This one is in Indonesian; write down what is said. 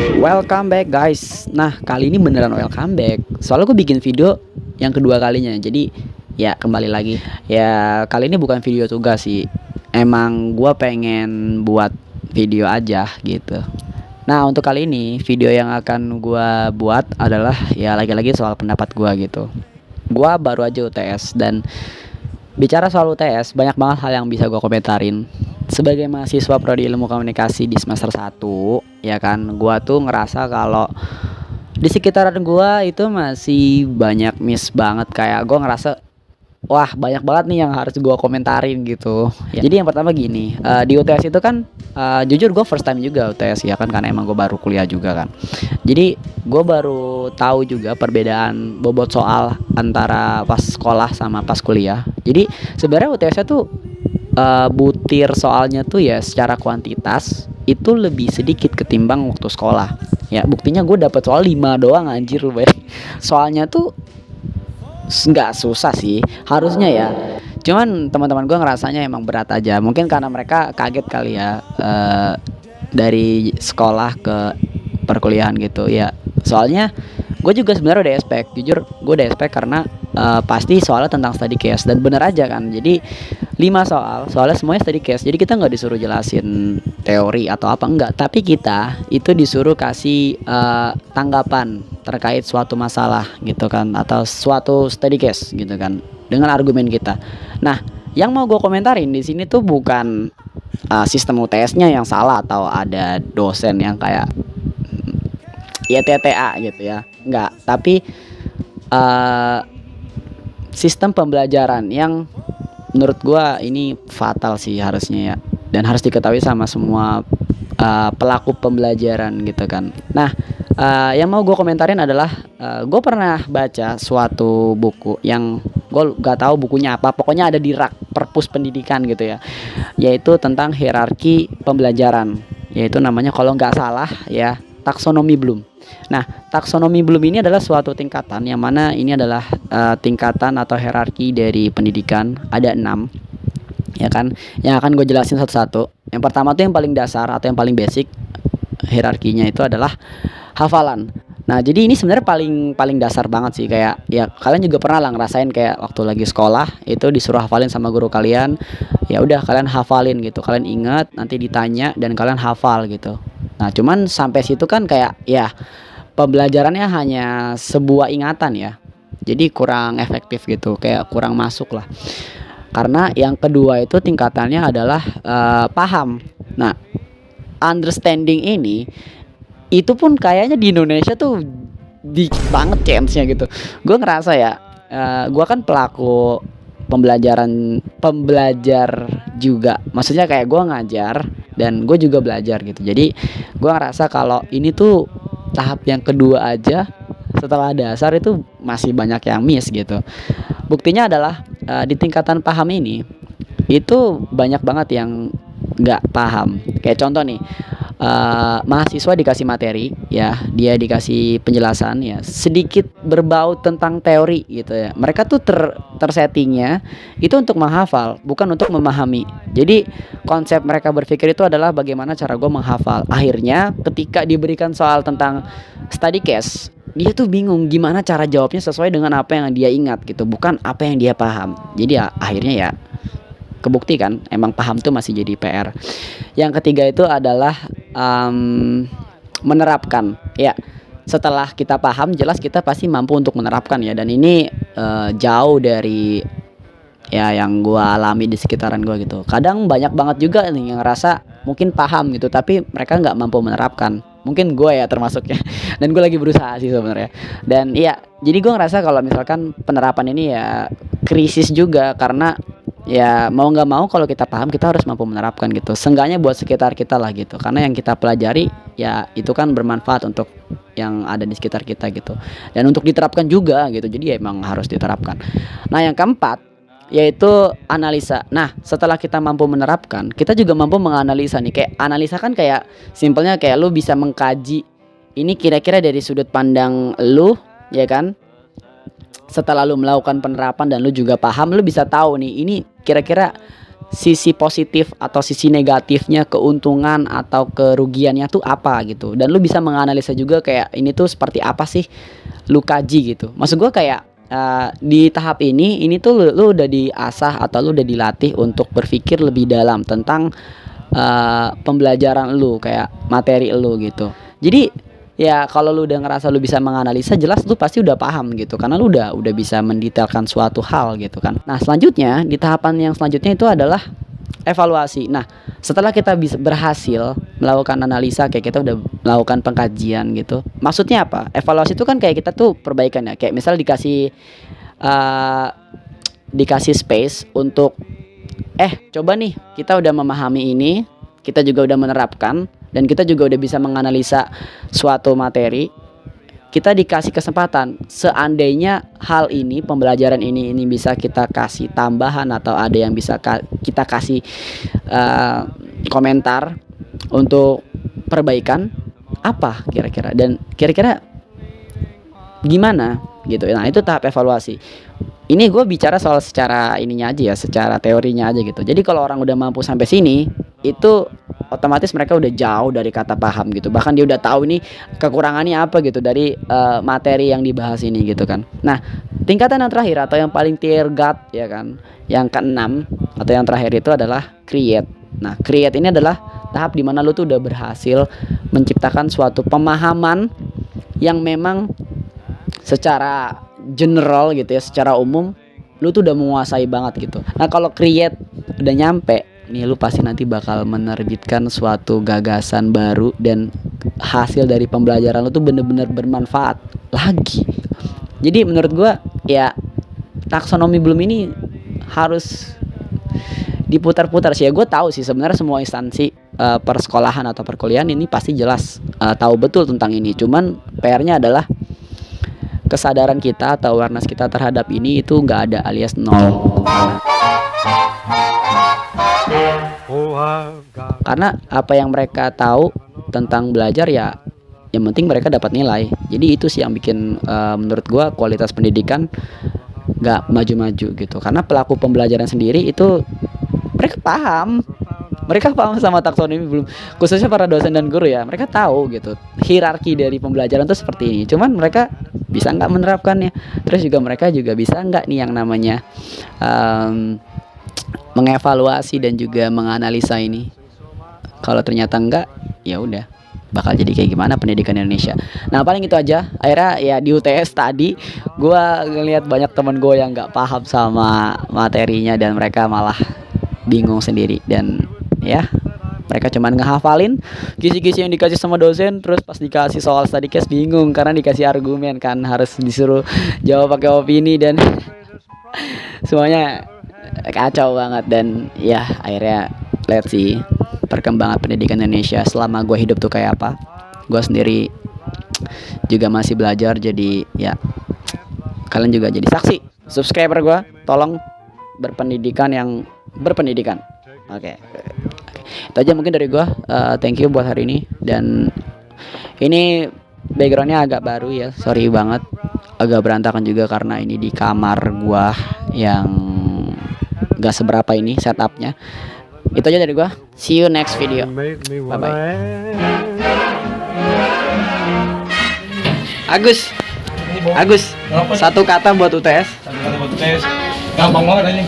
Welcome back guys. Nah kali ini beneran welcome back. Soalnya gue bikin video yang kedua kalinya. Jadi ya kembali lagi. Ya kali ini bukan video tugas sih. Emang gue pengen buat video aja gitu. Nah untuk kali ini video yang akan gue buat adalah ya lagi-lagi soal pendapat gue gitu. Gue baru aja UTS dan bicara soal UTS banyak banget hal yang bisa gue komentarin. Sebagai mahasiswa prodi ilmu komunikasi di semester 1 ya kan, gua tuh ngerasa kalau di sekitaran gua itu masih banyak miss banget. Kayak gua ngerasa wah banyak banget nih yang harus gua komentarin gitu ya. Jadi yang pertama gini, di UTS itu kan jujur gua first time juga UTS ya kan, karena emang gua baru kuliah juga kan. Jadi gua baru tahu juga perbedaan bobot soal antara pas sekolah sama pas kuliah. Jadi sebenarnya UTS-nya tuh butir soalnya tuh ya secara kuantitas itu lebih sedikit ketimbang waktu sekolah. Ya buktinya gue dapet soal 5 doang anjir lu bayar. Soalnya tuh nggak susah sih harusnya ya. Cuman teman-teman gue ngerasanya emang berat aja. Mungkin karena mereka kaget kali ya, dari sekolah ke perkuliahan gitu ya. Soalnya gue juga sebenarnya udah expect, jujur gue udah expect karena pasti soalnya tentang study case dan bener aja kan. Jadi 5 soalnya semuanya study case. Jadi kita nggak disuruh jelasin teori atau apa enggak, tapi kita itu disuruh kasih tanggapan terkait suatu masalah gitu kan, atau suatu study case gitu kan dengan argumen kita. Nah, yang mau gue komentarin di sini tuh bukan sistem UTS-nya yang salah atau ada dosen yang kayak ya TTA gitu ya, enggak, tapi sistem pembelajaran yang menurut gua ini fatal sih harusnya ya, dan harus diketahui sama semua pelaku pembelajaran gitu kan. Nah, yang mau gue komentarin adalah gue pernah baca suatu buku yang gue gak tahu bukunya apa, pokoknya ada di rak perpus pendidikan gitu ya, yaitu tentang hierarki pembelajaran, yaitu namanya kalau nggak salah ya taksonomi Bloom. Nah, taksonomi Bloom ini adalah suatu tingkatan yang mana ini adalah tingkatan atau hierarki dari pendidikan, ada 6 ya kan, yang akan gue jelasin satu-satu. Yang pertama tuh yang paling dasar atau yang paling basic hierarkinya itu adalah hafalan. Nah, jadi ini sebenarnya paling dasar banget sih, kayak ya kalian juga pernah lah ngerasain kayak waktu lagi sekolah itu disuruh hafalin sama guru kalian. Ya udah kalian hafalin gitu. Kalian ingat, nanti ditanya dan kalian hafal gitu. Nah, cuman sampai situ kan kayak ya pembelajarannya hanya sebuah ingatan ya. Jadi kurang efektif gitu, kayak kurang masuk lah. Karena yang kedua itu tingkatannya adalah paham. Nah, understanding ini itu pun kayaknya di Indonesia tuh dikit banget chance-nya gitu. Gue ngerasa ya, gue kan pelaku pembelajar juga. Maksudnya kayak gue ngajar dan gue juga belajar gitu. Jadi gue ngerasa kalau ini tuh tahap yang kedua aja, setelah dasar itu masih banyak yang miss gitu. Buktinya adalah di tingkatan paham ini itu banyak banget yang nggak paham. Kayak contoh nih, mahasiswa dikasih materi ya, dia dikasih penjelasan ya sedikit berbau tentang teori gitu ya. Mereka tuh tersettingnya itu untuk menghafal, bukan untuk memahami. Jadi konsep mereka berpikir itu adalah bagaimana cara gue menghafal. Akhirnya ketika diberikan soal tentang study case, dia tuh bingung gimana cara jawabnya sesuai dengan apa yang dia ingat gitu, bukan apa yang dia paham. Jadi ya akhirnya ya kebukti kan emang paham tuh masih jadi PR. Yang ketiga itu adalah menerapkan ya. Setelah kita paham, jelas kita pasti mampu untuk menerapkan ya, dan ini jauh dari ya yang gua alami di sekitaran gua gitu. Kadang banyak banget juga nih yang ngerasa mungkin paham gitu tapi mereka nggak mampu menerapkan. Mungkin gue ya termasuknya dan gue lagi berusaha sih sebenarnya. Dan iya, jadi gue ngerasa kalau misalkan penerapan ini ya krisis juga, karena ya mau nggak mau kalau kita paham kita harus mampu menerapkan gitu, seenggaknya buat sekitar kita lah gitu, karena yang kita pelajari ya itu kan bermanfaat untuk yang ada di sekitar kita gitu, dan untuk diterapkan juga gitu. Jadi ya emang harus diterapkan. Nah, yang keempat yaitu analisa. Nah, setelah kita mampu menerapkan, kita juga mampu menganalisa nih. Kayak analisa kan kayak simpelnya kayak lu bisa mengkaji ini kira-kira dari sudut pandang lu ya kan. Setelah lu melakukan penerapan dan lu juga paham, lu bisa tahu nih ini kira-kira sisi positif atau sisi negatifnya, keuntungan atau kerugiannya tuh apa gitu. Dan lu bisa menganalisa juga kayak ini tuh seperti apa sih, lu kaji gitu. Maksud gue kayak di tahap ini tuh lu udah diasah atau lu udah dilatih untuk berpikir lebih dalam tentang pembelajaran lu, kayak materi lu gitu. Jadi ya kalau lu udah ngerasa lu bisa menganalisa, jelas lu pasti udah paham gitu, karena lu udah bisa mendetailkan suatu hal gitu kan. Nah selanjutnya, di tahapan yang selanjutnya itu adalah evaluasi. Nah setelah kita bisa berhasil melakukan analisa, kayak kita udah melakukan pengkajian gitu. Maksudnya apa? Evaluasi itu kan kayak kita tuh perbaikan ya. Kayak misal dikasih space untuk coba nih, kita udah memahami ini, kita juga udah menerapkan, dan kita juga udah bisa menganalisa suatu materi. Kita dikasih kesempatan, seandainya hal ini, pembelajaran ini bisa kita kasih tambahan atau ada yang bisa kita kasih komentar untuk perbaikan, apa kira-kira, dan kira-kira gimana gitu. Nah itu tahap evaluasi. Ini gue bicara soal secara ininya aja ya, secara teorinya aja gitu. Jadi kalau orang udah mampu sampai sini, itu otomatis mereka udah jauh dari kata paham gitu. Bahkan dia udah tahu ini kekurangannya apa gitu dari materi yang dibahas ini gitu kan. Nah tingkatan yang terakhir atau yang paling tergat ya kan, yang keenam atau yang terakhir itu adalah create. Nah create ini adalah tahap dimana lu tuh udah berhasil menciptakan suatu pemahaman yang memang secara general gitu ya, secara umum lu tuh udah menguasai banget gitu. Nah kalau create udah nyampe nih, lu pasti nanti bakal menerbitkan suatu gagasan baru, dan hasil dari pembelajaran lu tuh bener-bener bermanfaat lagi. Jadi menurut gua ya taksonomi Bloom ini harus diputar-putar sih ya. Gue tahu sih sebenarnya semua instansi persekolahan atau perkuliahan ini pasti jelas tahu betul tentang ini. Cuman PR-nya adalah kesadaran kita atau awareness kita terhadap ini itu nggak ada, alias nol. Karena apa yang mereka tahu tentang belajar ya, yang penting mereka dapat nilai. Jadi itu sih yang bikin menurut gua kualitas pendidikan nggak maju-maju gitu. Karena pelaku pembelajaran sendiri itu mereka paham sama taksonomi belum, khususnya para dosen dan guru ya. Mereka tahu gitu hierarki dari pembelajaran itu seperti ini. Cuman mereka bisa nggak menerapkannya. Terus juga mereka juga bisa nggak nih yang namanya mengevaluasi dan juga menganalisa ini. Kalau ternyata enggak, ya udah bakal jadi kayak gimana pendidikan Indonesia. Nah paling itu aja. Akhirnya ya di UTS tadi gue ngelihat banyak teman gue yang nggak paham sama materinya, dan mereka malah bingung sendiri. Dan ya mereka cuman ngehafalin kisi-kisi yang dikasih sama dosen, terus pas dikasih soal study case bingung karena dikasih argumen kan, harus disuruh jawab pakai opini, dan semuanya kacau banget. Dan ya akhirnya let's see perkembangan pendidikan Indonesia selama gue hidup tuh kayak apa. Gue sendiri juga masih belajar, jadi ya kalian juga jadi saksi. Subscriber gue tolong berpendidikan yang berpendidikan. Oke. Itu aja mungkin dari gue. Thank you buat hari ini. Dan ini backgroundnya agak baru ya, sorry banget, agak berantakan juga karena ini di kamar gue yang gak seberapa ini setupnya. Itu aja dari gue. See you next video. Bye bye. Agus, satu kata buat UTS. Gampang banget aja.